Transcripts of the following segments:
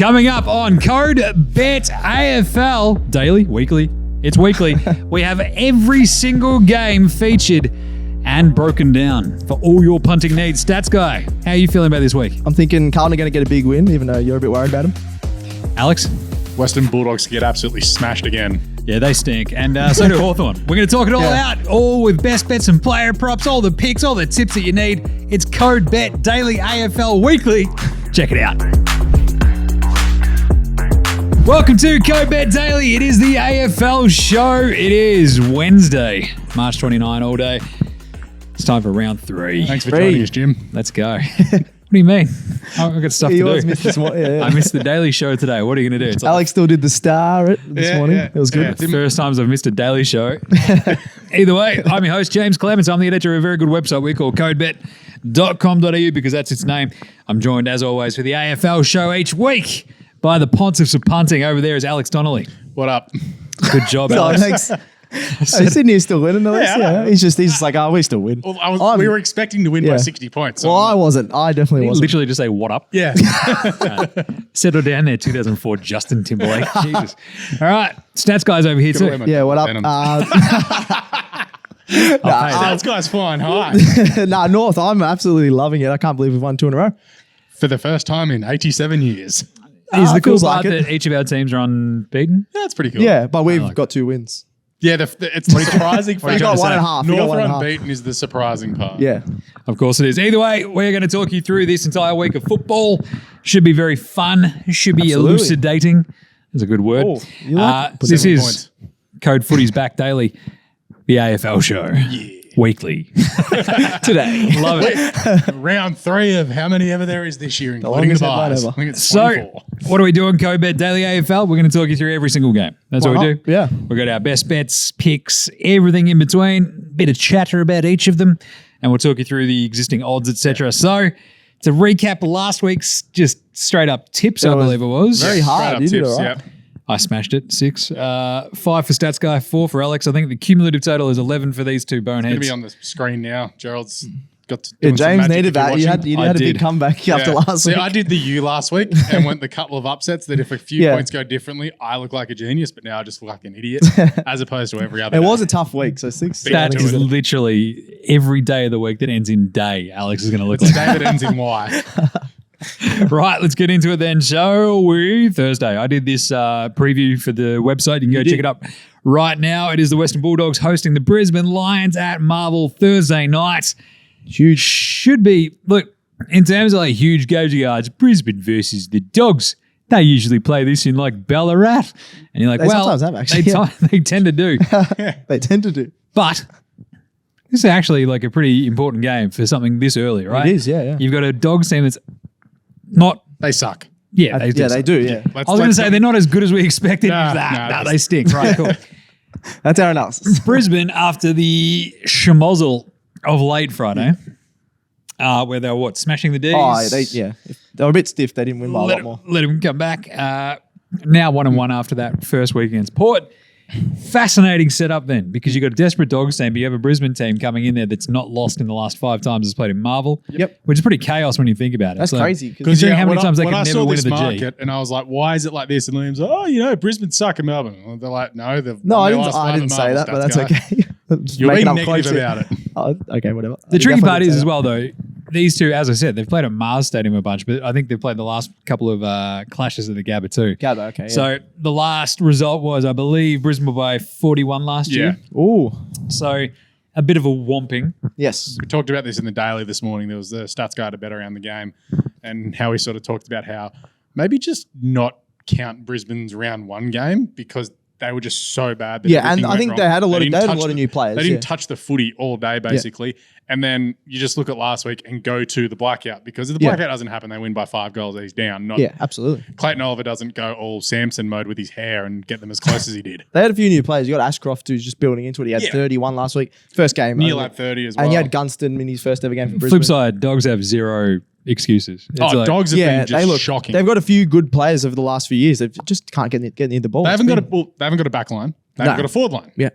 Coming up on CODE Bet AFL, daily, weekly, it's weekly. We have every single game featured and broken down for all your punting needs. Stats guy, how are you feeling about this week? I'm thinking Carlton are going to get a big win, even though you're a bit worried about them. Alex? Western Bulldogs get absolutely smashed again. Yeah, they stink. And so do Hawthorn. We're going to talk it all out, all with best bets and player props, all the picks, all the tips that you need. It's CODE Bet Daily AFL Weekly. Check it out. Welcome to CODE Bet Daily. It is the AFL show. It is Wednesday, March 29 all day. It's time for round 3. Thanks for joining us, Jim. Let's go. What do you mean? I've got stuff to do. Yeah. I missed the daily show today. What are you going to do? It's Alex still did the star this morning. Yeah. It was good. It's the first times I've missed a daily show. Either way, I'm your host, Jaymz Clements. I'm the editor of a very good website we call codebet.com.au because that's its name. I'm joined, as always, for the AFL show each week by the Pontiffs of punting. Over there is Alex Donnelly. What up? Good job, So, Alex. thanks. Sydney's still winning, at least. Yeah. He's just like, oh, we still win. Well, we were expecting to win by 60 points. So Well, I wasn't. I definitely wasn't. Literally just say, what up? yeah. Settle down there, 2004 Justin Timberlake. Jesus. All right. Stats guys over here too. Yeah, what up? That guy's flying high. North, I'm absolutely loving it. I can't believe we've won 2 in a row. For the first time in 87 years. Is the cool feels part like it. that each of our teams are unbeaten? Yeah, that's pretty cool. Yeah, but we've got 2 wins. Yeah, it's the surprising We factor. got 1.5. We got North 1.5. unbeaten is the surprising part. Yeah. Of course it is. Either way, we're going to talk you through this entire week of football. Should be very fun. Should be Absolutely. elucidating. That's a good word. Oh, you like This 7 is points. Code Footy's Back Daily, the AFL show. Weekly. Today. Love it. Round 3 of how many ever there is this year, including the longest headline buys. ever. I think it's So, 24. what do we do on Code Bet Daily AFL? We're going to talk you through every single game. That's what we do. Yeah. We've got our best bets, picks, everything in between, bit of chatter about each of them, and we'll talk you through the existing odds, etc. So, to recap last week's just straight up tips, I believe it was. Very hard. Straight up You did tips, all right. yep. I smashed it. 6. 5 for Stats Guy, 4 for Alex. I think the cumulative total is 11 for these two boneheads. Going to be on the screen now. Gerald's got to Yeah, doing some James magic needed if you're that. You watching. had a did. big comeback after last See, week. I did the U last week and went the couple of upsets that if a few points go differently, I look like a genius, but now I just look like an idiot as opposed to every other It day. was a tough week, so 6. That is literally every day of the week that ends in day, Alex is going to look like. David ends in Y. Right, let's get into it then, shall we? Thursday. I did this preview for the website. You can go check it up right now. It is the Western Bulldogs hosting the Brisbane Lions at Marvel Thursday night. Huge. Should be, look, in terms of like huge gauge yards, Brisbane versus the Dogs. They usually play this in like Ballarat. And you're like, They well, sometimes have, actually, they tend to do. They tend to do. But this is actually like a pretty important game for something this early, right? It is, yeah. You've got a Dogs team that's not, They suck. yeah, they Yeah, they do, yeah. Let's- I was going to let's say not- they're not as good as we expected. Nah, They stink. Right, cool. That's our analysis. Brisbane, after the schmozzle of late Friday, where they were, smashing the D's. They were a bit stiff. They didn't win by a lot more. Let them come back. Now 1-1 after that first week against Port. Fascinating setup then, because you've got a desperate Dogs team, but you have a Brisbane team coming in there that's not lost in the last 5 times it's played in Marvel. Yep. Which is pretty chaos when you think about it. That's crazy. Considering how many times they when could I never saw win this at the G. market and I was like, why is it like this? And Liam's like, Brisbane suck in Melbourne. And they're like, no, they've No, won I their last 5 didn't at say Marvel, that, but stats that's guy. okay. Just You're making being up negative quotes here. about it. Oh, okay, whatever. The tricky Definitely part didn't is say as that. well, though, these two, as I said, they've played at Mars Stadium a bunch, but I think they've played the last couple of clashes at the Gabba too. Gabba, okay. Yeah. So the last result was, I believe, Brisbane were by 41 last year. Ooh, So a bit of a whomping. yes. We talked about this in the daily this morning. There was the stats guy to bet around the game and how we sort of talked about how maybe just not count Brisbane's round 1 game because they were just so bad. That Yeah, and everything I went think wrong. they had a lot didn't of touch new players. They didn't yeah. touch the footy all day, basically. And then you just look at last week and go to the blackout because if the blackout doesn't happen, they win by 5 goals. He's down. Not Yeah, absolutely. Clayton Oliver doesn't go all Samson mode with his hair and get them as close as he did. They had a few new players. You got Ashcroft, who's just building into it. He had 31 last week. First game. Neil only. had 30 as well. And you had Gunston in his first ever game for Brisbane. Flip side, Dogs have 0 excuses. It's like- Dogs have Yeah, been just they look shocking. They've got a few good players over the last few years. They just can't get near the ball. They haven't got a back line. They haven't No. got a forward line. Yeah.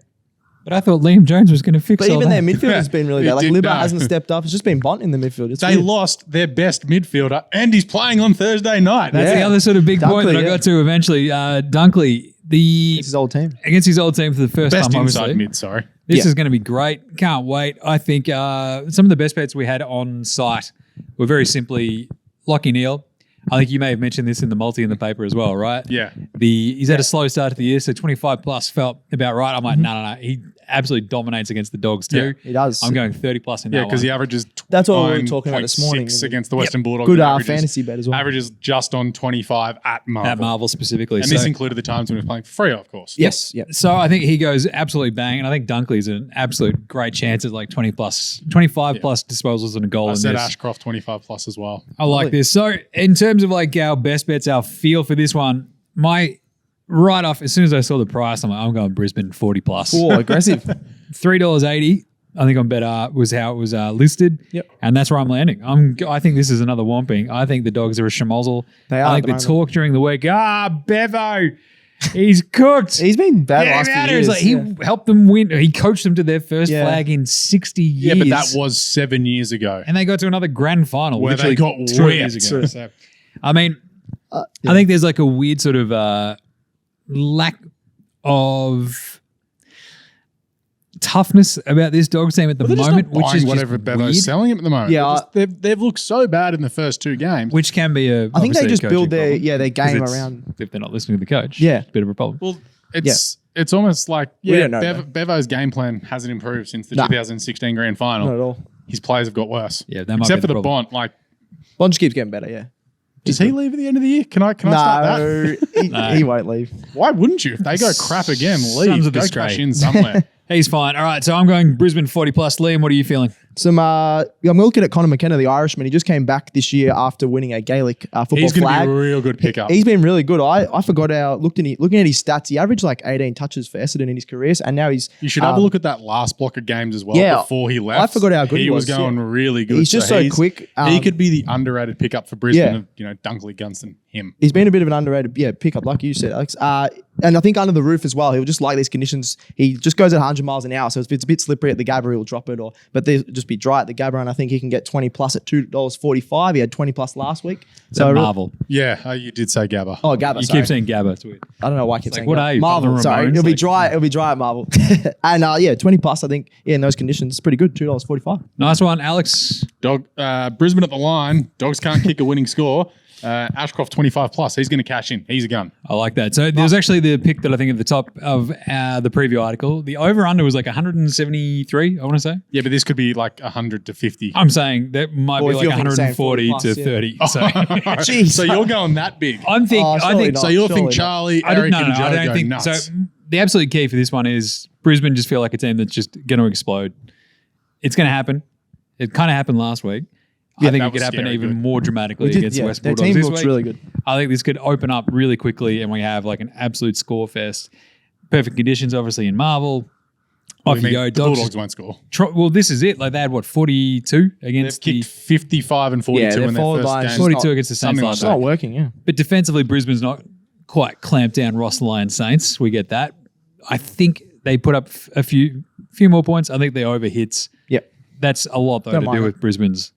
But I thought Liam Jones was going to fix But all even their that. midfield has been really It bad. Like did Libba not. hasn't stepped up. It's just been Bont in the midfield. It's They weird. lost their best midfielder, and he's playing on Thursday night. That's the Yeah. other sort of big point Dunkley, that I yeah. got to eventually. Dunkley, It's his old team. against his old team for the first best time, inside obviously. mid. Sorry. This Yeah. is going to be great. Can't wait. I think some of the best bets we had on site were very simply Lockie Neal. I think you may have mentioned this in the multi in the paper as well, right? Yeah. He's had a slow start to the year, so 25 plus felt about right. I'm like, no. He absolutely dominates against the Dogs too. Yeah, he does. I'm going 30 plus in Yeah, that because one. he averages. That's what we were talking about this morning. 9.6 against the Western Bulldogs. Good and averages- fantasy bet as well. Averages just on 25 at Marvel. At Marvel specifically. And So, this included the times when he was playing for Freo, of course. Yes. Yep. so I think he goes absolutely bang, and I think Dunkley's an absolute great chance at like 25 plus disposals and a goal I in said this. Ashcroft 25 plus as well. I like this. So in terms of like our best bets, our feel for this one, my right off, as soon as I saw the price, I'm going Brisbane 40 plus. Oh, aggressive. $3.80. I think on Bet was how it was listed. Yep. And that's where I'm landing. I think this is another whomping. I think the Dogs are a schmozzle. They I are think at the the moment. talk during the week, Bevo, he's cooked. He's been bad Get last him out few of here. years. It's like he helped them win. He coached them to their first Yeah. flag in 60 years. Yeah, but that was 7 years ago. And they got to another grand final. Where they literally got 2 years ago. whipped. So- I mean, Yeah. I think there's like a weird sort of lack of toughness about this Dogs team at the Well, they're just moment, not which buying is whatever just Bevo's weird, selling him at the moment. Yeah, They've looked so bad in the first 2 games. which can be a. I think they obviously a just coaching build their problem, their 'cause game it's- around. if they're not listening to the coach. Yeah. It's a bit of a problem. Well, it's almost like We don't know, though. Bevo's game plan hasn't improved since the Nah. 2016 grand final. Not at all. His players have got worse. Yeah, that might except be for the the problem. Bont. Like, Bond just keeps getting better. Yeah. does he leave at the end of the year? Can I start that? No, he won't leave. Why wouldn't you? If they go crap again, leave. Sons of the Go Stray. cash in somewhere. He's fine. All right, so I'm going Brisbane 40 plus. Liam, what are you feeling? I'm looking at Connor McKenna, the Irishman. He just came back this year after winning a Gaelic football He's going to flag. be a real good pickup. He's been really good. I forgot looking at his stats. He averaged like 18 touches for Essendon in his career, and now he's. You should have a look at that last block of games as well Yeah, before he left. I forgot how good he was, going yeah. really good. He's just so quick. He could be the underrated pickup for Brisbane. Yeah. Of, Dunkley, Gunston, him. He's been a bit of an underrated pickup, like you said, Alex. And I think under the roof as well, he'll just like these conditions. He just goes at 100 miles an hour. So if it's a bit slippery at the Gabba, he'll drop it. But they'll just be dry at the Gabba. And I think he can get 20 plus at $2.45. He had 20 plus last week. So Marvel. Yeah, you did say Gabba. Oh, Gabba. You sorry. keep saying Gabba. It's weird. I don't know why I keep saying what that. are you, Marvel. Father Sorry, Ramones? it'll be Like- dry. It'll be dry at Marvel. And 20 plus. I think in those conditions, it's pretty good. $2.45. Nice one, Alex. Brisbane at the line. Dogs can't kick a winning score. Ashcroft 25 plus. He's going to cash in. He's a gun. I like that. So there was actually the pick that I think at the top of the preview article. The over-under was like 173, I want to say. Yeah, but this could be like 100 to 50. I'm saying that might Or be if like you're thinking saying 140 40 to plus, 30. So Jeez. So you're going that big. I think surely not. So you'll Surely think not. Charlie, I Eric, don't, and Joe I don't go think nuts. so. The absolute key for this one is Brisbane just feel like a team that's just going to explode. It's going to happen. It kind of happened last week. I think that it could was happen scary even good. more dramatically against the West their Bulldogs team this looks week. really good. I think this could open up really quickly and we have like an absolute score fest. Perfect conditions, obviously, in Marvel. Off you go. The Dogs. Bulldogs won't score. Well, this is it. Like they had, 42 They've against the... kicked 55 and 42 their in their forward first line game. is 42 not- against the Saints something last It's week. not working, yeah. But defensively, Brisbane's not quite clamped down Ross Lions Saints. We get that. I think they put up a few more points. I think they over hits. Yep. That's a lot though Don't to mind do it. with Brisbane's.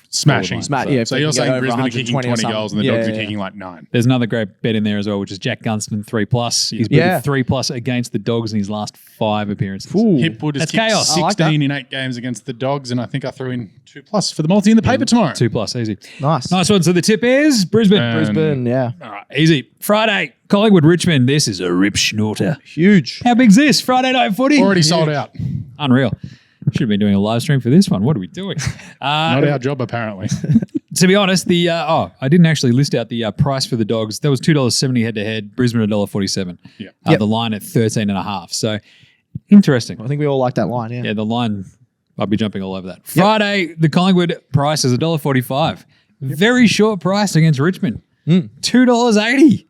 Smashing. Smash, yeah, if So they you're can get saying over Brisbane are kicking 120 or 20 goals and the something. Dogs Yeah, are yeah. kicking like 9. There's another great bet in there as well, which is Jack Gunston 3+. He's been Yeah. 3+ against the Dogs in his last 5 appearances. Ooh. Hipwood has That's kicked chaos. I like 16 in 8 games against the Dogs, and I think I threw in 2+ for the multi in the paper tomorrow. 2+, easy. Nice. Nice one. So the tip is Brisbane. Brisbane, yeah. All right, easy. Friday, Collingwood Richmond. This is a rip schnorter. Huge. How big's this? Friday night footy. Already sold out. Unreal. Should have been doing a live stream for this one. What are we doing? Not our job, apparently. To be honest, I didn't actually list out the price for the Dogs. That was $2.70 head to head. Brisbane $1.47. Yeah. The line at 13.5. So interesting. I think we all like that line, yeah. Yeah, the line. I'll be jumping all over that. Friday, the Collingwood price is $1.45. Very short price against Richmond. $2.80.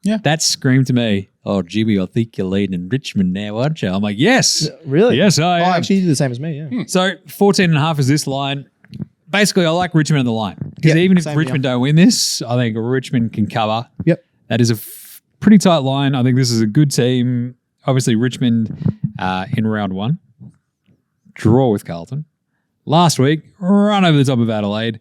Yeah. That screamed to me, oh, Jimmy, I think you're leading Richmond now, aren't you? I'm like, yes. Really? Yes, I am. actually, you did the same as me, yeah. So 14.5 is this line. Basically, I like Richmond on the line. Because Yep, even if same Richmond don't win this, I think Richmond can cover. Yep. That is a pretty tight line. I think this is a good team. obviously Richmond in round 1, draw with Carlton. Last week, run over the top of Adelaide.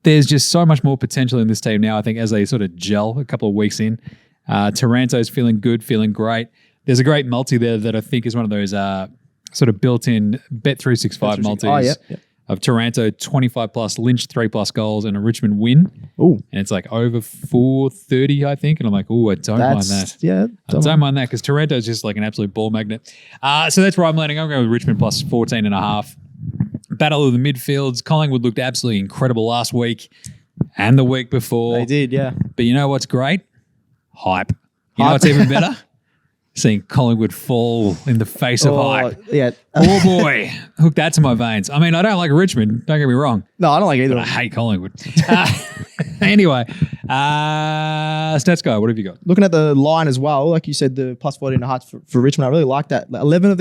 There's just so much more potential in this team now, I think, as they sort of gel a couple of weeks in. Taranto's feeling good, feeling great. There's a great multi there that I think is one of those sort of built-in Bet365 multis of Taranto 25 plus, Lynch 3 plus goals, and a Richmond win. Ooh. And it's like over 430, I think. And I'm like, I don't mind that. Yeah. I don't mind that because Taranto's just like an absolute ball magnet. So that's where I'm landing. I'm going with Richmond plus 14.5. Battle of the midfields. Collingwood looked absolutely incredible last week and the week before. They did, yeah. But you know what's great? Hype. You know what's even better? Seeing Collingwood fall in the face of hype. Yeah. Oh boy, hook that to my veins. I mean, I don't like Richmond. Don't get me wrong. No, I don't like either. But I hate Collingwood. Anyway, Stats guy, what have you got? Looking at the line as well, like you said, the plus 14.5 for Richmond, I really like that. 11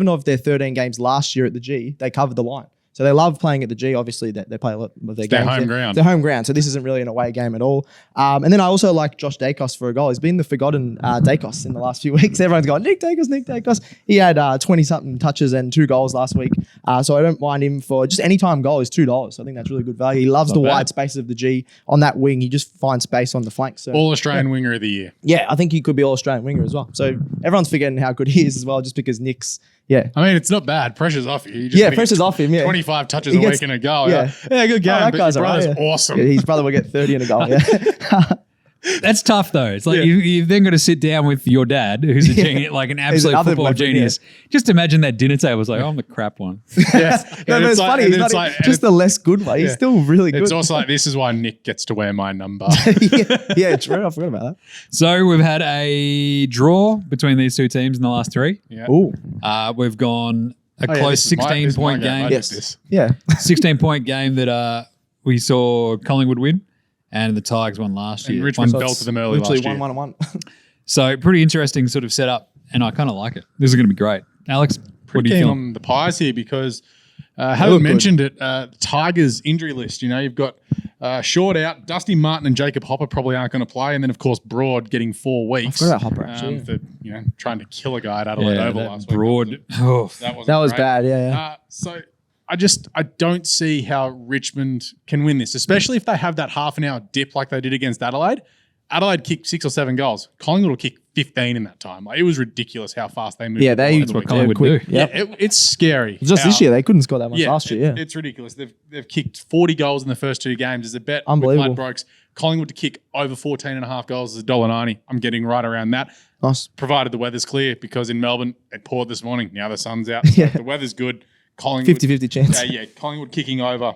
of their 13 games last year at the G, they covered the line. So they love playing at the G. Obviously, they play a lot of their games. Their home ground. Their home ground. So this isn't really an away game at all. And then I also like Josh Dacos for a goal. He's been the forgotten Dacos in the last few weeks. Everyone's gone, Nick Dacos. He had 20-something touches and 2 goals last week. So I don't mind him for just any time goal is $2. So I think that's really good value. He loves the wide spaces of the G. On that wing, he just finds space on the flank. So All-Australian winger of the year. Yeah, I think he could be All-Australian winger as well. So everyone's forgetting how good he is as well just because Nick's, yeah. I mean, it's not bad. Pressure's off you. Pressure's off him, yeah. 25 touches a week and a goal. Yeah, Good game. that but guy's your brother's alright, yeah. awesome. Yeah, his brother will get 30 and a goal, yeah. That's tough though. It's like you've then got to sit down with your dad, who's a genius, like an absolute football weapon, genius. Just imagine that dinner table was like, I'm the crap one. Yeah. No, but it's funny. He's not just the less good one. He's still really good. It's also like, this is why Nick gets to wear my number. yeah, true. I forgot about that. So we've had a draw between these two teams in the last 3. Yeah. Ooh. We've gone a close 16-point game. Yes. Yeah. 16-point game that we saw Collingwood win. And the Tigers won last year. And Richmond fell to them early last year. Literally 1-1-1. So pretty interesting sort of setup, and I kind of like it. This is going to be great. Alex, what do you keen feel? on the Pies here because haven't mentioned it. Tigers injury list. You know, you've got Short out. Dusty Martin and Jacob Hopper probably aren't going to play, and then of course Broad getting 4 weeks. I forgot about Hopper actually. For trying to kill a guy at Adelaide Oval last week. Broad. That was bad. Yeah. So I don't see how Richmond can win this, especially if they have that half an hour dip like they did against Adelaide. Adelaide kicked 6 or 7 goals. Collingwood will kick 15 in that time. Like, it was ridiculous how fast they moved. Yeah, that's what Collingwood do. It's scary. Just this year, they couldn't score that much last year. Yeah, it's ridiculous. They've kicked 40 goals in the first 2 games. There's a bet Unbelievable. with Ladbrokes. Collingwood to kick over 14.5 goals is $1.90. I'm getting right around that. Nice. Provided the weather's clear, because in Melbourne it poured this morning. Now the sun's out. So the weather's good. Collingwood 50-50 chance. Collingwood kicking over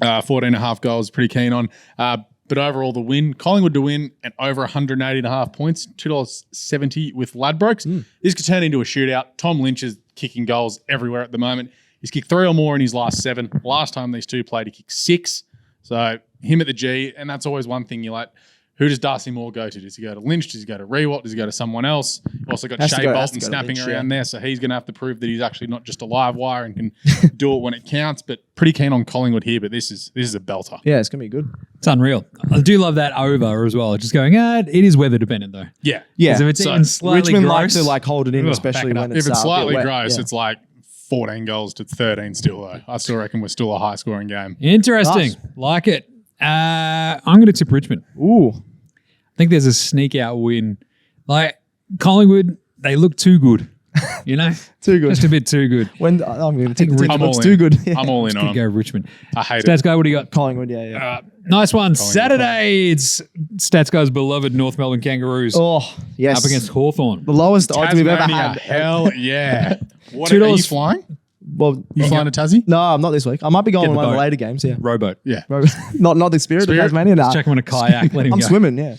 14.5 goals. Pretty keen on. But overall, the win, Collingwood to win and over 180.5 points, $2.70 with Ladbrokes. This could turn into a shootout. Tom Lynch is kicking goals everywhere at the moment. He's kicked 3 or more in his last 7. Last time these two played, he kicked 6. So him at the G, and that's always one thing you like. Who does Darcy Moore go to? Does he go to Lynch? Does he go to Rewalt? Does he go to someone else? Also got Shea Bolton snapping around there, so he's going to have to prove that he's actually not just a live wire and can do it when it counts. But pretty keen on Collingwood here, but this is a belter. Yeah, it's going to be good. It's unreal. I do love that over as well. Just going, it is weather dependent though. Yeah. If it's even slightly Richmond gross, likes to hold it in, especially when it's if it's slightly wet. gross, it's like 14 goals to 13 still though. I still reckon we're still a high scoring game. Interesting. Nice. Like it. I'm going to tip Richmond. Ooh. I think there's a sneak out win. Like Collingwood, they look too good. You know? Too good. Just a bit too good. I'm going to take the tip. I'm Looks all too in. good. I'm all in on Go them. Richmond. I hate Stats it. guy, what do you got? Collingwood, yeah. Nice one. Saturday, it's Stats guy's beloved North Melbourne Kangaroos Oh, yes. up against Hawthorn. the lowest odds we've ever Tasmania, had. hell yeah. What, $2 are you flying? Well, You flying to Tassie? no, I'm not this week. I might be going Get on the one of the boat. later games, yeah. Rowboat. Yeah. not the Spirit of Tasmania, nah. Check him on a kayak. Let him I'm go. swimming, yeah.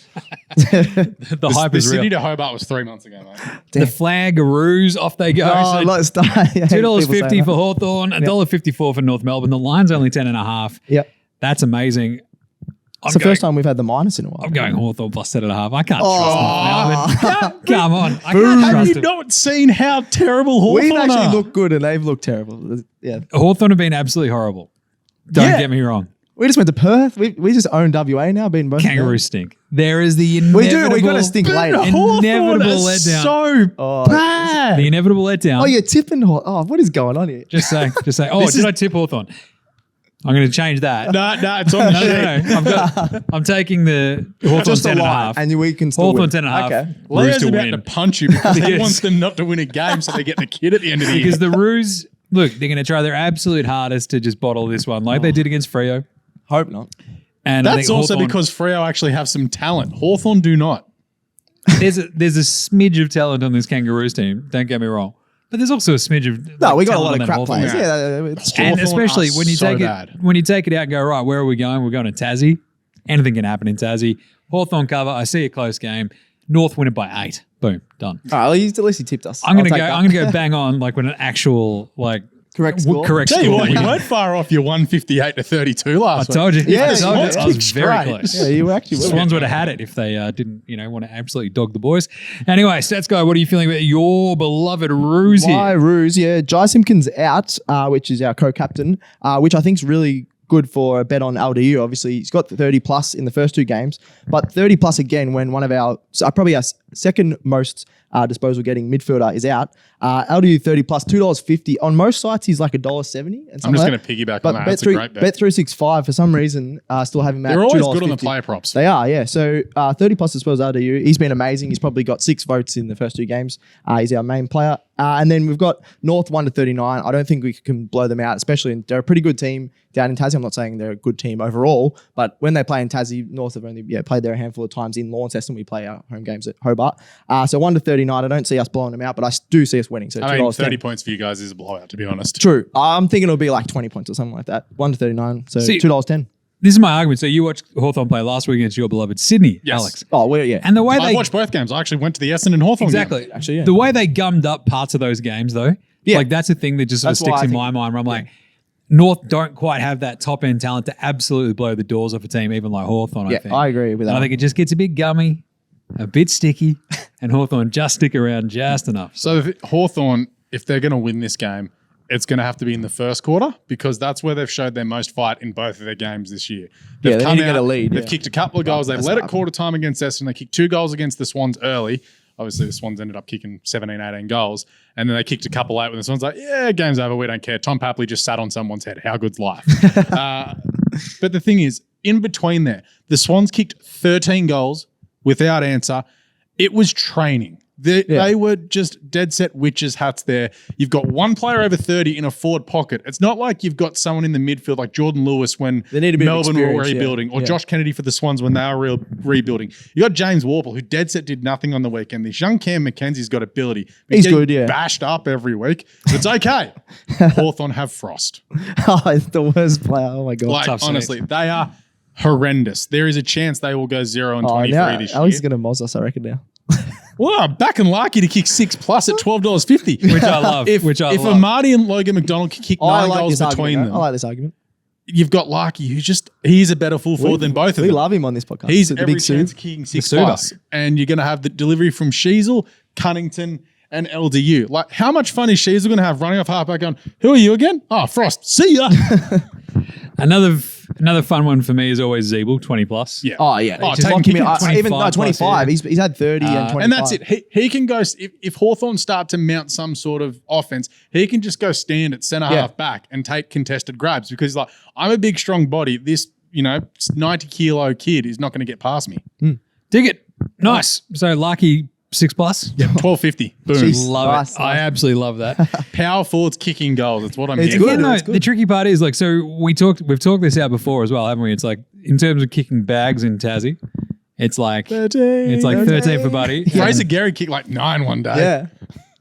The hype The is real. Sydney to Hobart was 3 months ago, mate. The Flagaroos, off they go. Oh, So let's start. Yeah, $2.50 for Hawthorn, $1.54 for North Melbourne. The line's only 10.5. Yep. That's amazing. It's the first time we've had the minus in a while. I'm going Hawthorn plus 10.5. I can't trust North Melbourne. Come on. I can't Have trust you it. not seen how terrible Hawthorn We've actually are? looked good and they've looked terrible. Yeah. Hawthorn have been absolutely horrible. Don't Yeah. get me wrong. We just went to Perth. We just own WA now, being both. Kangaroo stink. There is the inevitable. We got to stink later. Inevitable letdown. So bad. The inevitable letdown. Oh, you're tipping. Oh, what is going on here? Just say. Oh, did I tip Hawthorn? I'm going to change that. No, it's on the sheet. No. I'm taking the Hawthorn Just 10 a and a line, half. and we can still Hawthorn win. 10.5. Okay. Roos Leo's to about win. to punch you because he Yes. wants them not to win a game, so they're getting a kid at the end of the year. Because the Roos, look, they're going to try their absolute hardest to just bottle this one, like they did against Freo. Hope not. And I That's think also Hawthorn, because Freo actually have some talent. Hawthorn do not. there's a smidge of talent on this Kangaroos team. Don't get me wrong, but there's also a smidge of No, we got a talent lot on of that crap Hawthorn players. team. Yeah, it's true. And Hawthorn especially are when you so take bad. it out and go, right, where are we going? We're going to Tassie. Anything can happen in Tassie. Hawthorn cover. I see a close game. North win it by 8. Boom, done. All right, well, at least he tipped us. I'm gonna I'll go. take I'm gonna go bang on like when an actual like Correct score. Correct Tell you score. what, you weren't far off your 158 to 32 I last week. told you. Yeah, I told you. Swans I was kicked very straight. close. Yeah, you actually The were. Swans would have had it if they didn't, want to absolutely dog the boys. Anyway, Stats Guy, what are you feeling about your beloved Roos My here? Roos, yeah. Jai Simpkins out, which is our co-captain, which I think is really good for a bet on LDU. Obviously, he's got 30 plus in the first 2 games, but 30 plus again when one of our, probably our second most disposal getting midfielder is out. LDU 30 plus, $2.50. On most sites, he's like $1.70. I'm just going to piggyback on that. That's a great bet. Bet365 for some reason still have him at They're always good on the $2.50. player props. They are, yeah. So 30 plus disposal LDU. He's been amazing. He's probably got 6 votes in the first 2 games. He's our main player. And then we've got North 1 to 39. I don't think we can blow them out, especially they're a pretty good team down in Tassie. I'm not saying they're a good team overall, but when they play in Tassie, North have only played there a handful of times in Launceston. We play our home games at Hobart. So 1 to 39. I don't see us blowing them out, but I do see us winning. So I mean, $2.10. 30 points for you guys is a blowout, to be honest. True. I'm thinking it'll be like 20 points or something like that. 1 to 39. So See- $2.10. This is my argument. So you watched Hawthorn play last week against your beloved Sydney, Yes. Alex. Oh, well, yeah. And the way I they watched both games. I actually went to the Essendon Hawthorn game. exactly, Actually, yeah. the way they gummed up parts of those games, though, Yeah. like that's the thing that just sort of That's why sticks I in think- my mind. Where I'm like, North don't quite have that top end talent to absolutely blow the doors off a team, even like Hawthorn. I Yeah, think. I agree with that. And I think it just gets a bit gummy, a bit sticky, and Hawthorn just stick around just enough. So Hawthorn, if they're going to win this game, it's going to have to be in the first quarter because that's where they've showed their most fight in both of their games this year. Yeah, They've they come need to get out, a lead, They've yeah. kicked a couple of goals. They've That's led it hard. quarter time against Essendon. They kicked 2 goals against the Swans early. Obviously, the Swans ended up kicking 17, 18 goals. And then they kicked a couple late when the Swans like, yeah, game's over. We don't care. Tom Papley just sat on someone's head. How good's life? But the thing is, in between there, the Swans kicked 13 goals without answer. It was training. They were just dead set witches hats there. You've got one player over 30 in a forward pocket. It's not like you've got someone in the midfield like Jordan Lewis when They need a bit of Melbourne were experience, yeah. rebuilding or Yeah. Josh Kennedy for the Swans when they were rebuilding. You got James Warple who dead set did nothing on the weekend. This young Cam McKenzie's got ability. He's getting good, yeah. bashed up every week. But it's okay. Hawthorn have frost. Oh, it's the worst player. Oh, my God. Like, Tough honestly, they are horrendous. There is a chance they will go 0-23 now this Alex is year. going to moz us, I reckon, now. Well, I'm back and lucky to kick 6 plus at $12.50. Which I love. If love. Amadi and Logan McDonald can kick 9 goals this between argument. them, I like this argument. you've got Larky, he's a better full forward than both of We them. love him on this podcast. He's the every big chance Sue. of kicking 6 Suda. plus. And you're going to have the delivery from Sheasel, Cunnington, and LDU. Like, how much fun is Sheasel going to have running off halfback going, who are you again? Oh, Frost. See ya. Another fun one for me is always Zeeble, 20 plus. Yeah. Oh, yeah. Oh, Just take lock him in. 25 Even plus, 25. yeah. He's had 30 and 25. And that's it. He can go, if Hawthorn start to mount some sort of offense, he can just go stand at centre half back and take contested grabs because, like, I'm a big, strong body. This, 90 kilo kid is not going to get past me. Dig it. Nice. So Lucky 6 plus. Yeah, 12.50. Boom. Jeez. Love Nice, it. I nice. absolutely love that. Power forwards kicking goals. That's what I'm It's getting. good. Again, It's though, the tricky part is like, so we've talked this out before as well, haven't we? It's like in terms of kicking bags in Tassie, it's like 13 for Buddy. Fraser Gary kicked like 9 one day. Yeah.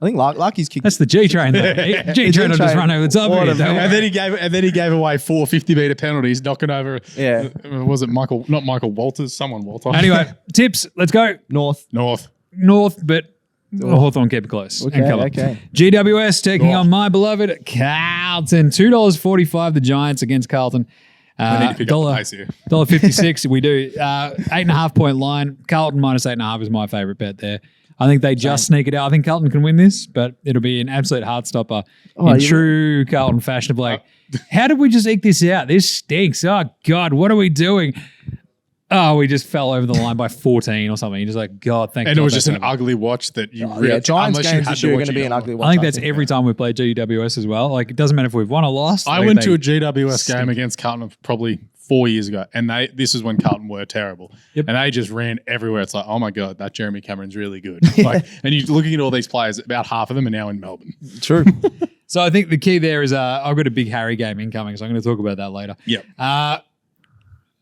I think Lucky's kicked. That's the G train though. G train will just run over the top of What you. a don't man. worry. And then he gave away 4 50-meter penalties, knocking over. Yeah. Was it Michael? Not Michael Walters. Someone Walters. Anyway, tips. Let's go North. North. but Hawthorn keep it close. Okay, and cover. okay. GWS taking Oh. on my beloved Carlton. $2.45 the Giants against Carlton. I need to pick up the pace here. $1.56 we do. 8.5 point line. Carlton minus 8.5 is my favourite bet there. I think they just sneak it out. I think Carlton can win this, but it'll be an absolute heart stopper in you- true Carlton fashion of like, how did we just eke this out? This stinks. Oh, God, what are we doing? Oh, we just fell over the line by 14 or something. You're just like, God, thank God. And it was just that's an over. ugly watch that you really, Giants unless you games had this to year are watch going to be an it. ugly watch. I think that's every time we play GWS as well. Like, it doesn't matter if we've won or lost. I Like, went to they- a GWS game against Carlton probably 4 years ago, and this is when Carlton were terrible. Yep. And they just ran everywhere. It's like, oh my God, that Jeremy Cameron's really good. Like, and you're looking at all these players, about half of them are now in Melbourne. True. So I think the key there is I've got a big Harry game incoming, so I'm going to talk about that later. Yep.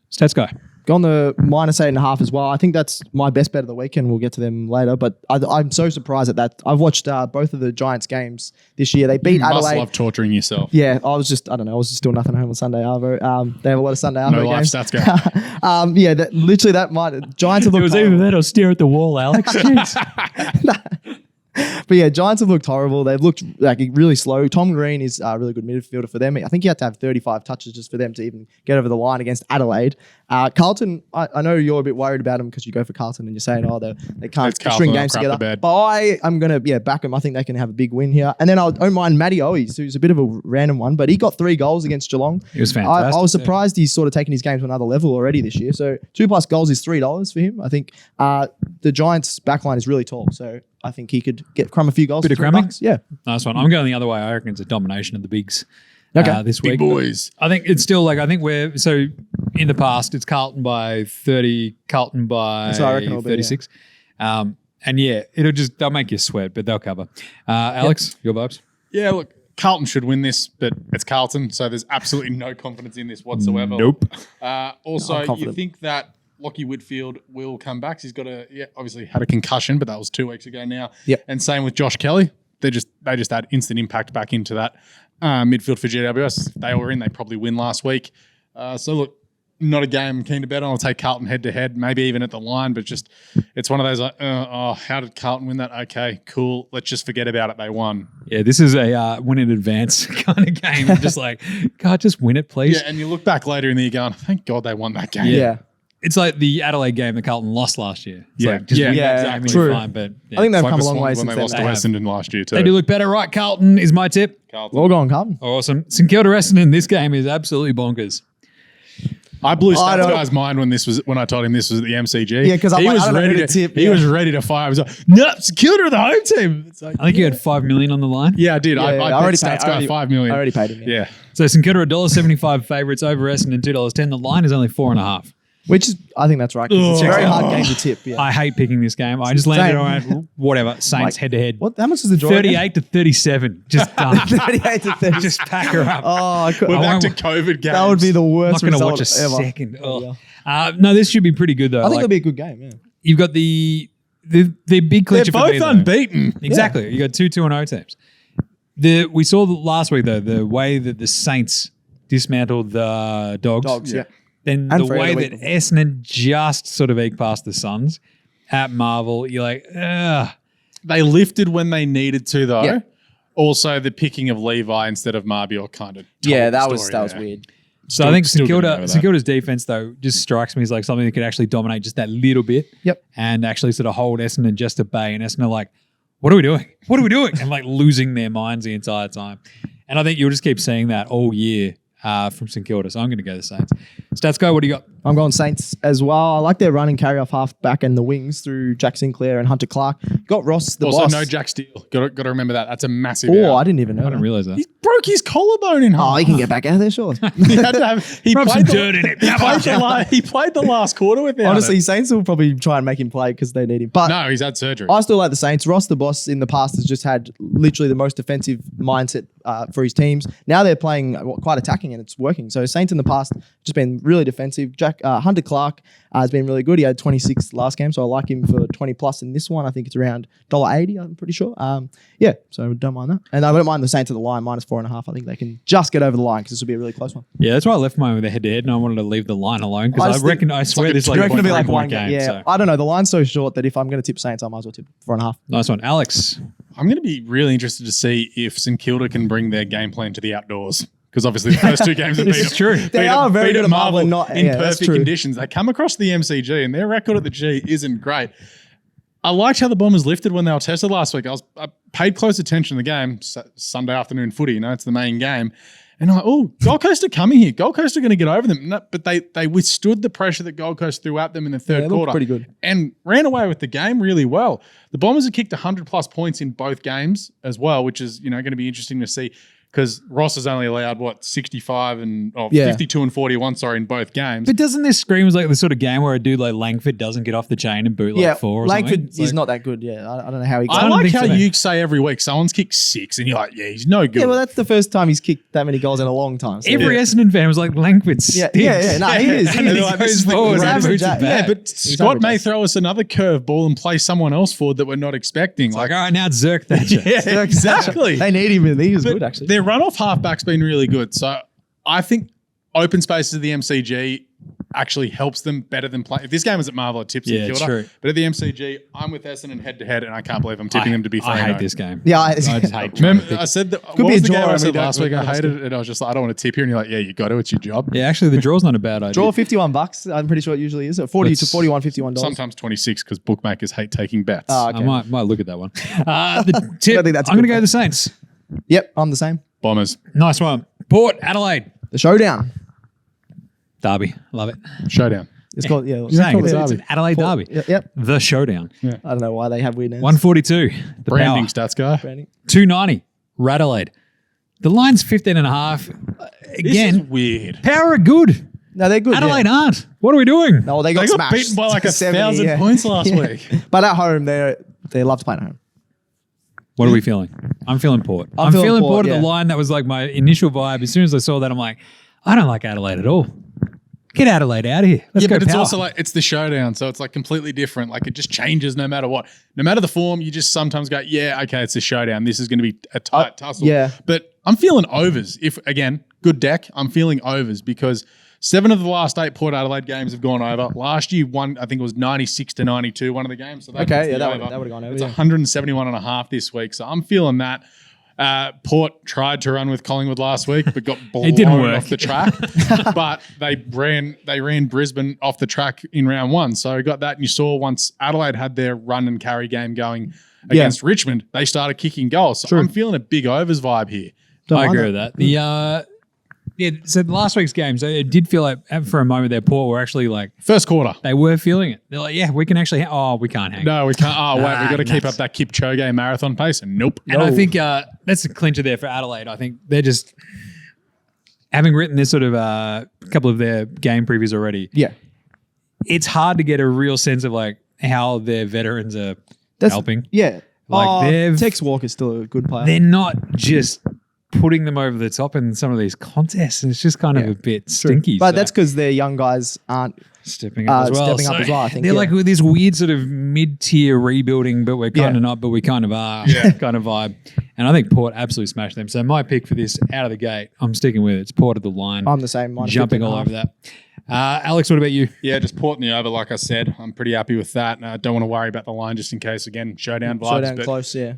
Stats guy. Go on the -8.5 as well. I think that's my best bet of the weekend. We'll get to them later, but I'm so surprised at that. I've watched both of the Giants games this year. They beat You must Adelaide. love torturing yourself. Yeah, I was just doing nothing at home on Sunday. Arvo. They have a lot of Sunday No Arvo life games. stats go. Yeah, that might Giants have looked horrible. that or stare at the wall, Alex. Jeez. But yeah, Giants have looked horrible. They've looked like really slow. Tom Green is a really good midfielder for them. I think he had to have 35 touches just for them to even get over the line against Adelaide. Carlton, I know you're a bit worried about them because you go for Carlton and you're saying, they can't It's Carlton, string they'll games crap the together. bed. But I am going to back them. I think they can have a big win here. And then I don't mind Matty Owies, who's a bit of a random one, but he got 3 goals against Geelong. He was fantastic. I was surprised he's sort of taken his game to another level already this year. So 2+ goals is $3 for him. I think the Giants' backline is really tall. So I think he could crumb a few goals. Bit of for $3. crumbing? Yeah. Nice one. I'm going the other way. I reckon it's a domination of the bigs this Big week. boys. I think it's still I think we're, so in the past, it's Carlton by 30, Carlton by So I reckon it'll be, 36. And yeah, they'll make you sweat, but they'll cover. Alex, your vibes? Yeah, look, Carlton should win this, but it's Carlton, so there's absolutely no confidence in this whatsoever. Nope. Also, I'm you confident. think that Lockie Whitfield will come back? He's got obviously had a concussion, but that was 2 weeks ago now. Yep. And same with Josh Kelly. They just add instant impact back into that midfield for GWS. If they were in, they probably win last week. So look, not a game I'm keen to bet on. I'll take Carlton head to head, maybe even at the line, but just it's one of those how did Carlton win that? Okay, cool. Let's just forget about it. They won. Yeah, this is a win in advance kind of game. I'm just like, God, just win it, please. Yeah, and you look back later in the year going, thank God they won that game. Yeah. It's like the Adelaide game that Carlton lost last year. It's Yeah. like, just Yeah. win Yeah, that game and true. you're fine, but yeah. I think they've It's like come the a long Swans way when since they then. lost to They Essendon last year too. They do look better, right? Carlton is my tip. Carlton. Well gone, Carlton. Awesome. St Kilda Essendon, this game is absolutely bonkers. I blew I Stats don't- guy's mind when I told him this was at the MCG. Yeah, 'cause I'm he like, was I don't know ready who to to tip, He yeah. was ready to fire. I was like, no, St Kilda are the home team. It's like, I think you had 5 million on the line. yeah, I did. I bet already Stats paid- guy already- 5 million. I already paid him. Yeah. Yeah. So St Kilda are $1.75 favourites over Essendon, $2.10. The line is only 4.5. Which is, I think that's right. 'Cause it's a very hard game to tip. Yeah. I hate picking this game. I just landed on whatever. Saints head to head. What? How much is the draw? 38-37. Just done. 38 to 30. Just pack her up. Oh, I could, We're I back to won't- COVID games. that would be the I'm worst not going to result watch a ever. second. Oh, No, this should be pretty good though. I think Like, it'll be a good game. Yeah. you've got the big They're clincher for both me, though. unbeaten. Exactly. You got 2-0 teams. We saw last week though the way that the Saints dismantled the Dogs. Yeah. Then And the Freo way the that week before. Essendon just sort of eked past the Suns at Marvel, you're like, ugh. They lifted when they needed to, though. Yeah. Also, the picking of Levi instead of Marbior kind of Yeah, that was weird. So I think Still St getting Kilda, over St that. Kilda's defense though just strikes me as like something that could actually dominate just that little bit. Yep. And actually sort of hold Essendon just at bay, and Essendon are like, what are we doing? What are we doing? And like losing their minds the entire time. And I think you'll just keep seeing that all year from St Kilda. So I'm going to go the Saints. Stats go, what do you got? I'm going Saints as well. I like their run and carry off half back and the wings through Jack Sinclair and Hunter Clark. Got Ross the Also, boss. no Jack Steele. Got to remember that. That's a massive. Oh, out. I didn't even know. I didn't that. realize that. He broke his collarbone in half. Oh, he can get back out of there, sure. He had to have. He Rub played some dirt in it. He played the last quarter with it. Honestly, Saints will probably try and make him play because they need him. But No, he's had surgery. I still like the Saints. Ross, the boss, in the past has just had literally the most defensive mindset for his teams. Now they're playing quite attacking and it's working. So Saints in the past just been really defensive. Hunter Clark has been really good. He had 26 last game, so I like him for 20 plus in this one. I think it's around $1.80, I'm pretty sure. Yeah, so don't mind that. And I don't mind the Saints at the line, -4.5. I think they can just get over the line because this will be a really close one. Yeah, that's why I left mine with a head-to-head and I wanted to leave the line alone because I swear like a this is I like reckon a it'll be like 3 one point game. game. Yeah, So. I don't know. The line's so short that if I'm going to tip Saints, I might as well tip 4.5. Nice one. Alex. I'm going to be really interested to see if St Kilda can bring their game plan to the outdoors. Because obviously the first two games have This been is true. They are very good at Marvel and not- in yeah, that's perfect true. conditions. They come across the MCG and their record at the G isn't great. I liked how the Bombers lifted when they were tested last week. I paid close attention to the game, Sunday afternoon footy, it's the main game. And I'm like, oh, Gold Coast are coming here. Gold Coast are going to get over them. No, but they withstood the pressure that Gold Coast threw at them in the third quarter. Pretty good. And ran away with the game really well. The Bombers have kicked 100+ points in both games as well, which is, going to be interesting to see. Because Ross has only allowed 65 and 52 and 41, in both games. But doesn't this scream like the sort of game where a dude like Langford doesn't get off the chain and boot 4 or Langford something? is not that good. Yeah, I don't know how he. I like how you say every week someone's kicked 6 and you're like, yeah, he's no good. Yeah, well, that's the first time he's kicked that many goals in a long time. So Every Essendon fan was like, Langford stinks. Yeah. No, he is. And He they're is. like, this is the He's good average, average yeah, back. But He's Scott average. may throw us another curveball and play someone else forward that we're not expecting. Like, all right, now it's Zerk Thatcher. yeah, exactly. They need him, and he was But good actually. Their run-off halfback's been really good. So I think open spaces of the MCG actually helps them better than play. If this game was at Marvel, it tips Yeah, and Kilda. true. But at the MCG, I'm with Essendon head-to-head, and I can't believe I'm tipping them to be 3-0. I hate this game. Yeah, I just hate Remember, I said that. Could What be was a the game draw I and we said don't- last we week? I don't hated it, and I was just like, I don't want to tip here. And you're like, yeah, you got to. It's your job. Yeah, actually, the draw's not a bad idea. Draw $51. I'm pretty sure it usually is. 40 to 41, $51. Sometimes 26 because bookmakers hate taking bets. Oh, okay. I might look at that one. The tip, I think that's a I'm going to good go the Saints. Yep, I'm the same. Bombers. Nice one. Port, Adelaide. The showdown. Derby. Love it. Showdown. It's called Saying it's it's called an Adelaide Port- Derby. Yep. The showdown. I don't know why they have weird names. 142. The Branding power. stats guy. Branding. 290. Radelaide. The line's 15.5. This is Again, weird. Power are good. No, they're good. Adelaide yeah. aren't. What are we doing? No, they got They got smashed. beaten by like 70, 1,000 points last week. But at home, they love to play at home. What are we feeling? I'm feeling Port. I'm I'm feeling feeling Port, Port at yeah. the line. That was like my initial vibe. As soon as I saw that, I'm like, I don't like Adelaide at all. Get Adelaide out of here. Let's Yeah, go but it's Power. also like it's the showdown, so it's like completely different. Like it just changes no matter what. No matter the form, you just sometimes go, yeah, okay, it's a showdown. This is going to be a tight tussle. yeah. But I'm feeling overs. If again, good deck, I'm feeling overs because 7 of the last 8 Port Adelaide games have gone over. Last year, I think it was 96-92, one of the games. So that Okay, puts yeah, the that over. would've gone over, It's yeah. 171.5 this week, so I'm feeling that. Port tried to run with Collingwood last week, but got blown didn't work. off the track. But they ran Brisbane off the track in round 1. So got that, and you saw once Adelaide had their run and carry game going against Richmond, they started kicking goals. So I'm feeling a big overs vibe here. Don't I mind agree with that. So last week's games, it did feel like for a moment there, Port were actually like, First quarter. they were feeling it. They're like, yeah, we can actually, we can't hang. No, we can't. Oh, wait, we got to keep nuts. up that Kipchoge marathon pace. And nope. And I think that's a clincher there for Adelaide. I think they're just, having written this sort of couple of their game previews already, Yeah. it's hard to get a real sense of like how their veterans are helping. Yeah. Like, Tex Walker's still a good player. They're not just putting them over the top in some of these contests. And it's just kind of a bit stinky. But So that's because their young guys aren't. stepping up as well. stepping up as well, I think, They're yeah. like with this weird sort of mid-tier rebuilding, but we're kind of not, but we kind of are kind of vibe. And I think Port absolutely smashed them. So my pick for this out of the gate, I'm sticking with it. It's Port at the line. I'm the same. Mine Jumping all over that. Alex, what about you? Yeah, just Port in the over, like I said. I'm pretty happy with that. And I don't want to worry about the line just in case, again, showdown vibes. Showdown but, close, yeah.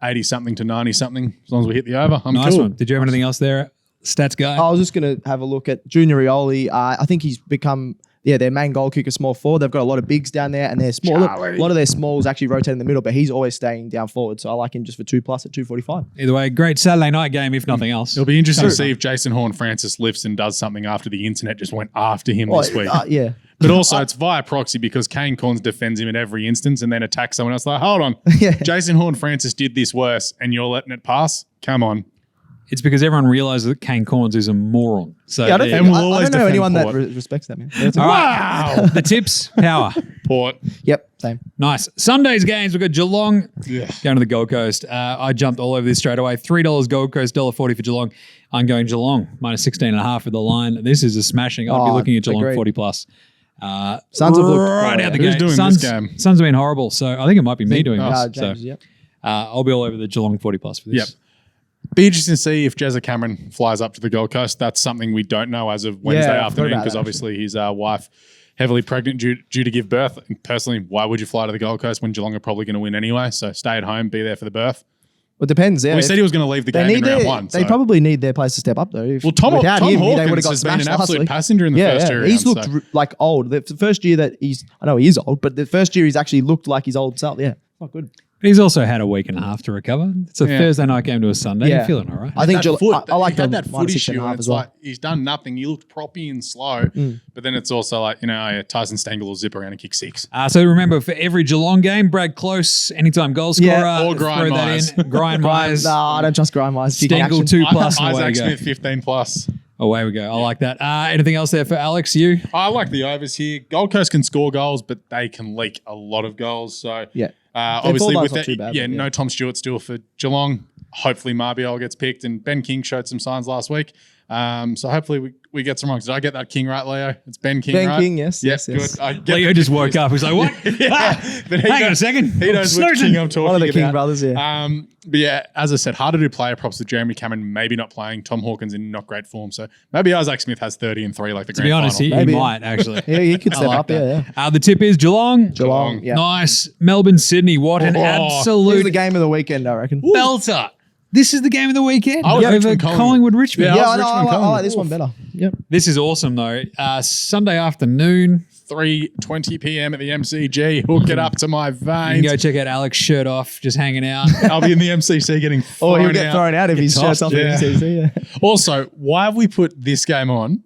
80-something to 90-something. As long as we hit the over, I'm Nice cool. one. Did you have anything else there, stats guy? I was just going to have a look at Junior Rioli. I think he's become their main goal kicker, small forward. They've got a lot of bigs down there, and they're small. A lot of their smalls actually rotate in the middle, but he's always staying down forward. So I like him just for 2+ at 245. Either way, great Saturday night game, if nothing else. It'll be interesting to see if Jason Horne-Francis lifts and does something after the internet just went after him this week. Yeah. But also, it's via proxy because Kane Corns defends him in every instance and then attacks someone else. Like, hold on. Yeah. Jason Horne-Francis did this worse and you're letting it pass? Come on. It's because everyone realizes that Kane Corns is a moron. So Yeah, I don't, there think, you go. we'll I always don't know defend anyone Port. that respects that, man. All right. Wow. The tips, power. Port. Yep, same. Nice. Sunday's games, we've got Geelong Yeah. going to the Gold Coast. I jumped all over this straight away. $3 Gold Coast, $1.40 for Geelong. I'm going Geelong, minus 16.5 for the line. This is a smashing. I'd be looking at Geelong agreed. 40 plus. Suns have looked right out the Who's gate. doing Suns, this game? Suns have been horrible, so I think it might be me doing this. Jaymz, So, yep. I'll be all over the Geelong 40 plus for this. Yep. Be interesting to see if Jezza Cameron flies up to the Gold Coast. That's something we don't know as of Wednesday I forgot afternoon about because that, obviously his wife heavily pregnant due to give birth. And personally, why would you fly to the Gold Coast when Geelong are probably going to win anyway? So stay at home, be there for the birth. Well, it depends. Yeah. Well, he said he was going to leave the game in round 1. They so. probably need their players to step up, though. Well, Tom Without him, they Hawkins would've got has been an smashed last absolute week. passenger in the first two rounds. He's looked so. like old. The first year that I know he is old, but the first year he's actually looked like his old self. Yeah, not good. He's also had a week and a half to recover. It's a Thursday night game to a Sunday. Yeah. You're feeling all right. I think I like he had the that minus foot 6.5 issue, and as it's well. like he's done nothing. He looked proppy and slow, but then it's also like Tyson Stengel will zip around and kick 6. So remember, for every Geelong game, Brad Close, anytime goal scorer, or Brian throw that Myers. in. Brian Myers. No, I don't trust Brian Myers. Stengel 2+. and away we Isaac go. Smith 15 plus. Away we go. I like that. Anything else there for Alex? You? I like the overs here. Gold Coast can score goals, but they can leak a lot of goals. So obviously Bulldogs with not that, too bad, but no Tom Stewart still for Geelong. Hopefully Marbiol gets picked, and Ben King showed some signs last week. So hopefully we get some wrong. Did I get that King right, Leo? It's Ben King, right? Ben King, yes. Yes. Yes. Good. Leo just woke up. He's like, what? But Hang on a second. He knows which King I'm talking about. One of the King brothers, yeah. But yeah, as I said, hard to do player props with Jeremy Cameron maybe not playing. Tom Hawkins in not great form. So maybe Isaac Smith has 30 and 3 like the To be honest, he might actually. Yeah, he could step like up, yeah. The tip is Geelong. Geelong, yeah. Nice. Melbourne, Sydney. What an This is absolute the game of the weekend, I reckon. belter. This is the game of the weekend. I was Over Richmond, Collingwood, Richmond. Yeah. Yeah, I was I know. Richmond I like Collingwood. this one better. Yep. This is awesome, though. Sunday afternoon. 3:20 p.m. at the MCG. Hook it up to my You veins. can go check out Alex shirt off, just hanging out. I'll be in the MCC getting Or thrown he'll get out. thrown out if he's shirts off. yeah. Yeah. Also, why have we put this game on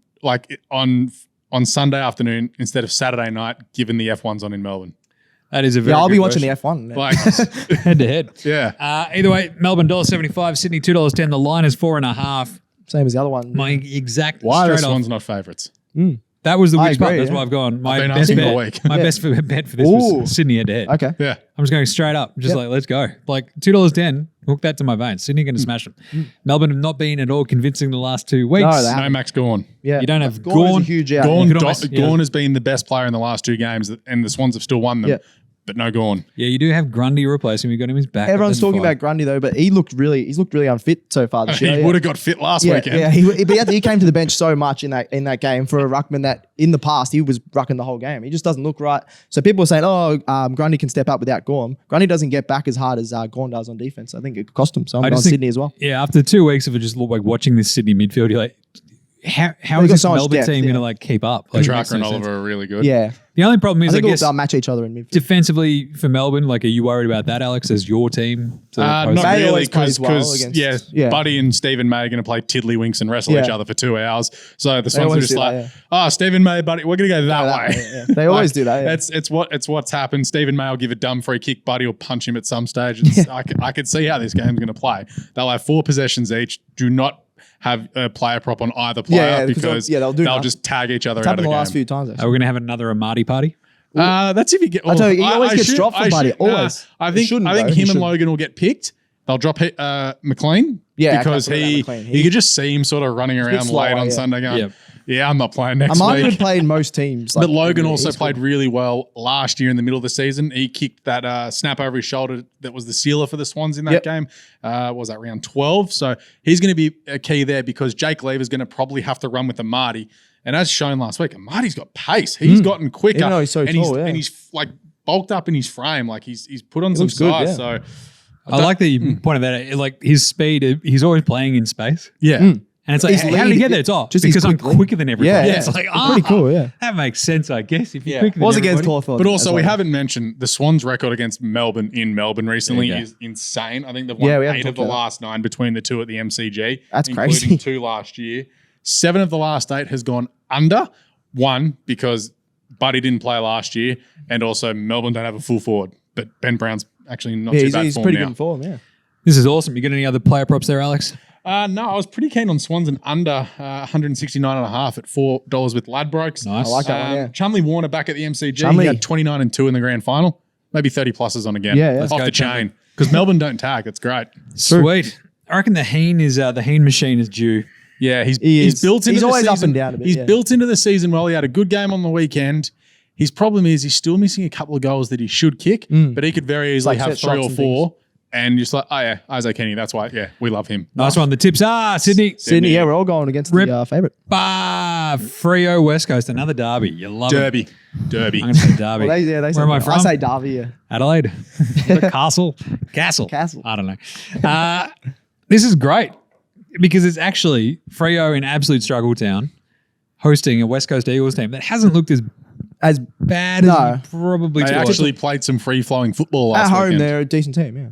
on Sunday afternoon instead of Saturday night, given the F1's on in Melbourne? That is a very Yeah, I'll be good watching question. the F1. Like, Head to head. yeah. Either way, Melbourne $1.75, Sydney $2.10. The line is 4.5. Same as the other one. My exact Why are straight the off. Swans not favourites? That was the I week's bet. agree, That's yeah. why I've gone. My been best asking bet. all week. My Yeah. best bet for this Ooh. was Sydney head to head. Okay. Yeah. I'm just going straight up. Just Yep. like, let's go. Like $2.10. Hook that to my veins. Sydney going to smash them. Melbourne have not been at all convincing the last 2 weeks. No, they No Max Gawn. Yeah. You don't have Gawn is Gawn. a huge out. Gawn, could almost- yeah. Gawn has been the best player in the last 2 games, and the Swans have still won them. Yeah. But no Gawn. Yeah, you do have Grundy replacing. We got him his back. Everyone's talking about Grundy though, but he's looked really unfit so far this year. He would have got fit last Yeah, weekend. yeah. He came to the bench so much in that game for a ruckman that in the past he was rucking the whole game. He just doesn't look right. So people are saying, Grundy can step up without Gorm. Grundy doesn't get back as hard as Gorm does on defense. I think it could cost him. So I'm I going just think- Sydney as well. Yeah, after 2 weeks of it, just like watching this Sydney midfield, you're like, how They've is got this so much Melbourne depth, team yeah. going to like keep up? Like, it makes Petrarca and no sense. Oliver are really good. Yeah, The only problem is, I I think guess, they'll match each other in midfield. defensively for Melbourne, like, are you worried about that, Alex, as your team? Not May really, always because plays well against- yeah. Buddy and Stephen May are going to play tiddlywinks and wrestle each Yeah. other for 2 hours. So the Swans are always just do like, that, yeah. Stephen May, Buddy, we're going to go that that way. way, yeah. They always do that, yeah. It's what's happened. Stephen May will give a dumb free kick. Buddy will punch him at some stage. It's, I could see how this game's going to play. They'll have 4 possessions each. Do not have a player prop on either player because they'll just tag each other It's out happened of the the last game. few times. Are Actually. we going to have another Amati party? That's if you get. I tell you, he always gets should- dropped for I Buddy, should- always. I He think shouldn't, him though. He and shouldn't. Logan will get picked. They'll drop McLean Yeah, because I he can't forget about McLean. you could just see him sort of running around slow, late on yeah. Sunday going, Yep. yeah, I'm not playing next Amati week. would play in most teams. But Logan also he's played good. really well last year in the middle of the season. He kicked that snap over his shoulder that was the sealer for the Swans in that Yep. game. What was that, round 12? So he's going to be a key there because Jake Lever's going to probably have to run with Amati. And as shown last week, Amati's got pace. He's gotten quicker. Even though he's so and tall, yeah. and he's like bulked up in his frame. Like he's put on some looks good, size. yeah. So I like that you pointed that out. Like, his speed, he's always playing in space. yeah. And it's like, His how did he lead- get there? It's all just his because I'm quick lead. quicker than everybody. Yeah, It's like, It's pretty cool, yeah. that makes sense, I guess. If you're Yeah. quicker than Was against everybody. Caulfield. But also, as we well. haven't mentioned the Swans' record against Melbourne in Melbourne recently There you go. is insane. I think they've won Yeah, we haven't 8 of talked the about last 9 between the 2 at the MCG. That's including crazy. 2 last year. 7 of the last 8 has gone under. 1 because Buddy didn't play last year, and also Melbourne don't have a full forward. But Ben Brown's actually not too bad he's form pretty now. good in form, yeah. This is awesome. You got any other player props there, Alex? No, I was pretty keen on Swans and under 169.5 at $4 with Ladbrokes. Nice. I like that one, yeah. Chumley Warner back at the MCG. Chumley. He had 29 and 2 in the grand final. Maybe 30 pluses on again. Yeah, yeah. Off Let's the go, Chumley. chain. Because Melbourne don't tag. That's great. Sweet. I reckon the Heen machine is due. Yeah, He he's is. built into He's the always season. up and down a bit, He's yeah. built into the season well. He had a good game on the weekend. His problem is he's still missing a couple of goals that he should kick, but he could very easily Like have set 3 or shots and 4. And just like, oh yeah, Isaac Kenny. That's why, yeah, we love him. Nice one. The tips are Sydney. Sydney, yeah, we're all going against Rip. the favourite. Freo, West Coast, another derby. You love it. Derby. I'm going to say derby. Well, they Where am I from? I say Derby, yeah. Adelaide. Castle. Castle. Castle. I don't know. This is great because it's actually Freo in absolute struggle town hosting a West Coast Eagles team that hasn't looked as As bad No. as you probably They thought. actually played some free-flowing football at last home, weekend. they're a decent team. Yeah,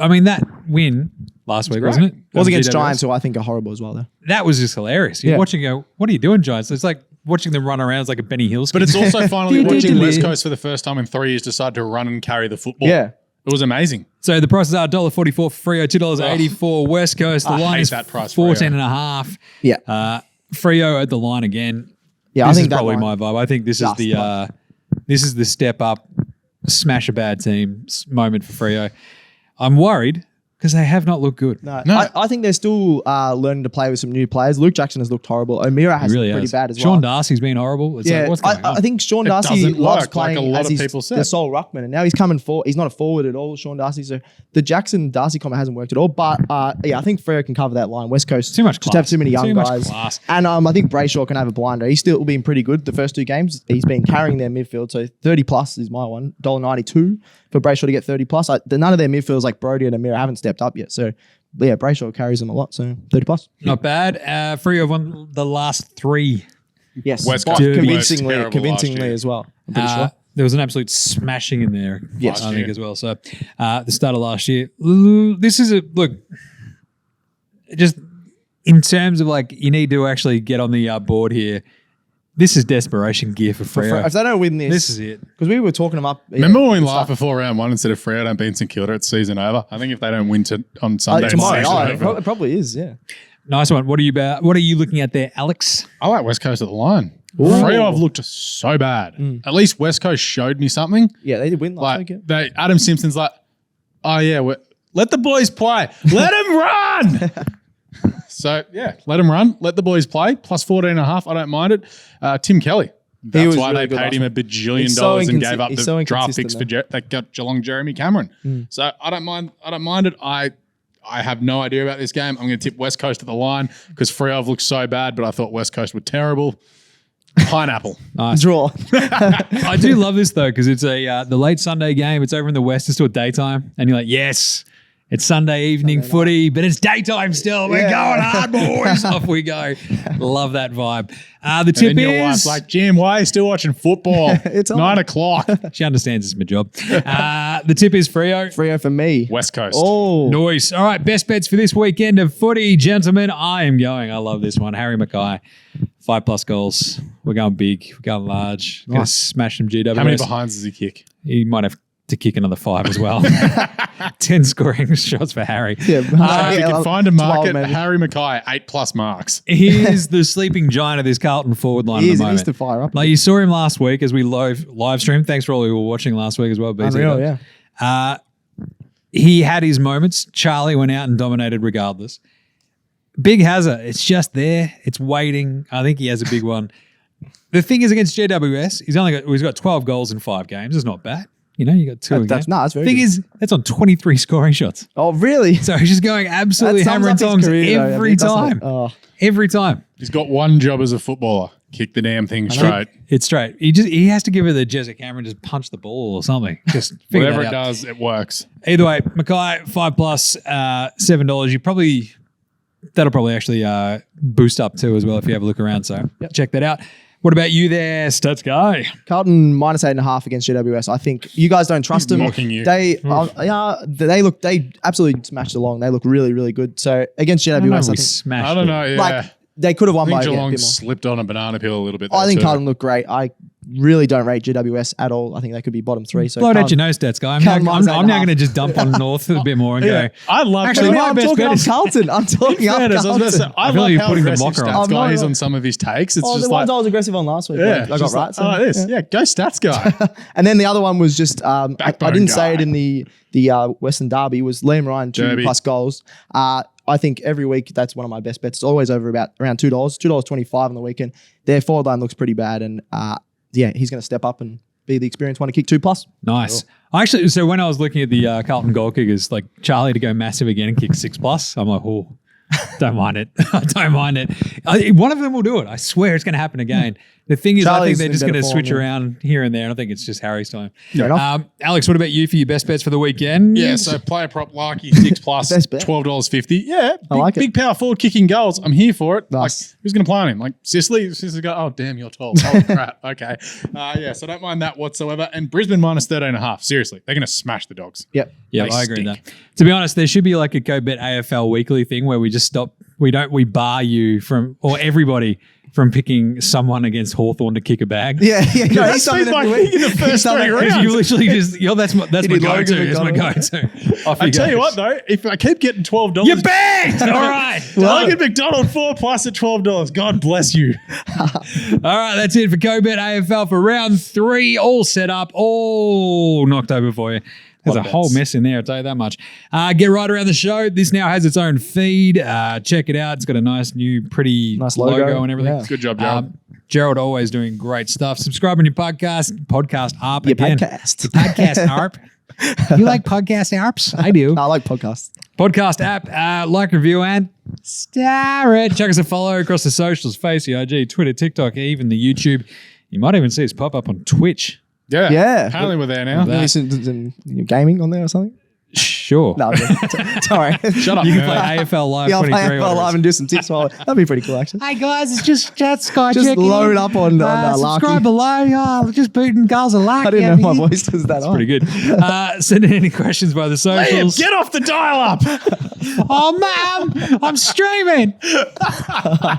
I mean, that win last week, wasn't it? was against GWS? Giants, who I think are horrible as well. Though. That was just hilarious. You're Yeah. watching, go, what are you doing, Giants? It's like watching them run around as like a Benny Hill skit. But it's also finally watching Diddly. West Coast for the first time in 3 years decide to run and carry the football. Yeah. It was amazing. So the prices are $1.44 for Freo, $2.84 West Coast. The I line hate is that price, 14.5. Yeah, Freo at the line again. yeah. This I think is that probably line- my vibe. I think this is Just the this is the step up, smash a bad team moment for Freo. I'm worried because they have not looked good. No, No. I think they're still learning to play with some new players. Luke Jackson has looked horrible. O'Meara has Really looked pretty has. bad as Sean well. Darcy's been horrible. It's Yeah, like, what's going on? I think Sean It Darcy doesn't loves work, like playing a lot as of his, people said. the sole ruckman, and now he's coming forward. He's not a forward at all, Sean Darcy. So the Jackson Darcy comment hasn't worked at all. But yeah, I think Freo can cover that line. West Coast Too much just class. have too many young Too much guys, class. and I think Brayshaw can have a blinder. He's still been pretty good the first 2 games. He's been carrying their midfield. So 30 plus is my one. $1.92 for Brayshaw to get 30 plus. None of their midfielders like Brody and Amira haven't stepped up yet. So yeah, Brayshaw carries them a lot. So 30 plus. Not bad. Freo have won the last 3. Yes, West but Coast were convincingly, terrible last year. as well. I'm pretty sure. There was an absolute smashing in there, Yes. I think, year. as well. So the start of last year. This is look, just in terms of like, you need to actually get on the board here. This is desperation gear for Freo. If they don't win This is it. because we were talking them up. Remember when we laughed before round 1 instead of Freo don't beat St Kilda, it's season over? I think if they don't win on Sunday, tomorrow? it's Oh, season it over. probably is. Yeah. Nice one. What are you looking at there, Alex? I like West Coast at the line. Freo have looked so bad. At least West Coast showed me something. Yeah, they did win last Like week. Yeah. Adam Simpson's like, oh yeah, let the boys play. Let them run. So yeah, let them run. Let the boys play. Plus 14.5. I don't mind it. Tim Kelly. That's was why really they good paid last him week. $1 billion He's so and gave up he's the so draft inconsistent picks though. that got Geelong Jeremy Cameron. So I don't mind it. I have no idea about this game. I'm going to tip West Coast at the line because Freo have looked so bad, but I thought West Coast were terrible. Pineapple. Nice. Draw. I do love this though because it's the late Sunday game. It's over in the West. It's still daytime, and you're like, yes, it's Sunday evening footy, but it's daytime still. We're going hard, boys. Off we go. Love that vibe. The tip And your wife's is like, Jim, why are you still watching football? It's on. 9 o'clock. she understands it's my job. The tip is Freo. Freo for me. West Coast. Oh, Noise. All right, best bets for this weekend of footy, gentlemen. I am going. I love this one. Harry Mackay, 5+ goals. We're going big. We're going large. Going to smash some GWS. How many behinds does he kick? He might have to kick another 5 as well. 10 scoring shots for Harry. yeah. If you can find a 12 market, maybe. Harry Mackay, 8+ marks. He is the sleeping giant of this Carlton forward line He at is. the He needs moment. to fire up. Like you saw him last week as we live streamed. Thanks for all who were watching last week as well. BZ. Unreal, yeah. He had his moments. Charlie went out and dominated regardless. Big Hazard, it's just there. It's waiting. I think he has a big one. The thing is against GWS, he's got 12 goals in 5 games. It's not bad. You know, you got 2 That's again. that's very Thing good. is, that's on 23 scoring shots. Oh, really? So he's just going absolutely That sums hammer and up his tongs career, though, every doesn't time. it? Oh. Every time. He's got one job as a footballer. Kick the damn thing straight. It's straight. He has to give it the Jessica Cameron, just punch the ball or something. Just figure Whatever that it out. does, it works. Either way, Mackay 5+, $7. That'll probably actually boost up too as well if you have a look around. So check that out. What about you there, Stats Guy? Carlton minus 8.5 against GWS. I think you guys don't trust them. mocking you. They absolutely smashed along. They look really, really good. So against I don't know GWS, if I we think smashed I don't it. know. Yeah. like they could have won I by think a Geelong bit more. slipped on a banana peel a little bit. I there think too. Carlton look great. I really don't rate GWS at all. I think they could be bottom 3. So Blow it at Carlton- your nose, Stats Guy. Carlton minus I'm now 8.5. going to just dump on North a bit more and Yeah. go. I love Actually, Carlton. my I'm best talking bet up is Carlton. I'm talking up Fairness, I was gonna say, Carlton. I feel love like you're how putting the aggressive mocker on. Stats guy I'm is not- on some of his takes. It's Oh, just the like, ones I was aggressive on last week. yeah, I got just right. like, So, oh, this. yeah. Yeah, go Stats guy. And then the other one was just I Backbone didn't say guy. it in the Western Derby was Liam Ryan 2 Derby. plus goals. I think every week that's one of my best bets. It's always over around $2, $2.25 on the weekend. Their forward line looks pretty bad, and yeah, he's going to step up and be the experienced one to kick 2+. Nice. So when I was looking at the Carlton goal kickers, like Charlie to go massive again and kick 6+, I'm like, oh, Don't mind it. I don't mind it. One of them will do it. I swear it's going to happen again. The thing is, Charlie's I think they're in just going better to form, switch yeah. around here and there. And I think it's just Harry's time. Fair enough. Alex, what about you for your best bets for the weekend? Yeah, so player prop Larky 6 plus Best bet. $12.50. Yeah, I like it. big power forward kicking goals. I'm here for it. Nice. Like, who's going to play on him? Like Sicily? Sicily go, oh, damn, you're tall. Oh, crap. Okay. Yeah, so I don't mind that whatsoever. And Brisbane minus 13.5. Seriously, they're going to smash the Dogs. Yep. Yeah, They I agree with stink. that. To be honest, there should be like a CODE Bet AFL weekly thing where we just stop. We bar you from, or everybody from picking someone against Hawthorn to kick a bag. Yeah. No, That's he's something been my every week. thing in the first He's something three every rounds. week. You literally just, that's my did go-to. Logan That's my McDonald. go-to. Off I you tell go. you what, though, if I keep getting $12, You're bagged! All right. Logan McDonald 4 plus at $12. God bless you. All right, that's it for CODE Bet AFL for round 3. All set up, all knocked over for you. There's a Lot of whole bets. mess in there, I'll tell you that much. Get right around the show. This now has its own feed. Check it out. It's got a nice new, pretty Nice logo. logo. And everything. Yeah. Good job, Gerald. Gerald always doing great stuff. Subscribe on your podcast app Your again. podcast. Your podcast app. You like podcast apps? I do. No, I like podcasts. Podcast app, like, review, and star it. Chuck us a follow across the socials, Facebook, IG, Twitter, TikTok, even the YouTube. You might even see us pop up on Twitch. Yeah. Yeah. Apparently we're there now. That- Listen, you're gaming on there or something? Sure. No, sorry. Shut up, You can nerd. play AFL Live Yeah, I'll 23. play AFL Live and do some tips. That'd be pretty cool, actually. Hey guys, it's just Sky Just checking load in. up on Larky. Subscribe below. Just booting goals of Larky. I didn't know my voice was that on. Pretty good. Send in any questions by the Liam, socials. get off the dial-up. Oh, ma'am, I'm streaming. I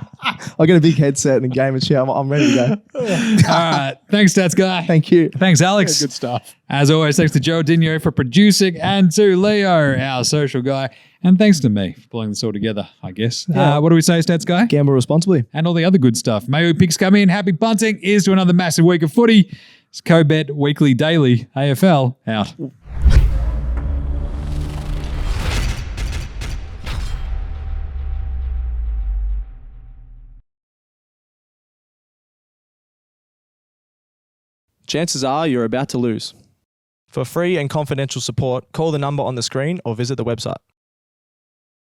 got a big headset and a gamer chair. I'm ready to go. All right. Thanks, Stats Guy. Thank you. Thanks, Alex. Good stuff. As always, thanks to Joe Dino for producing and to Leo, our social guy. And thanks to me for pulling this all together, I guess. Yeah. What do we say, Stats Guy? Gamble responsibly. And all the other good stuff. May your picks come in. Happy punting. Here's to another massive week of footy. It's CODE Bet Weekly Daily AFL out. Chances are you're about to lose. For free and confidential support, call the number on the screen or visit the website.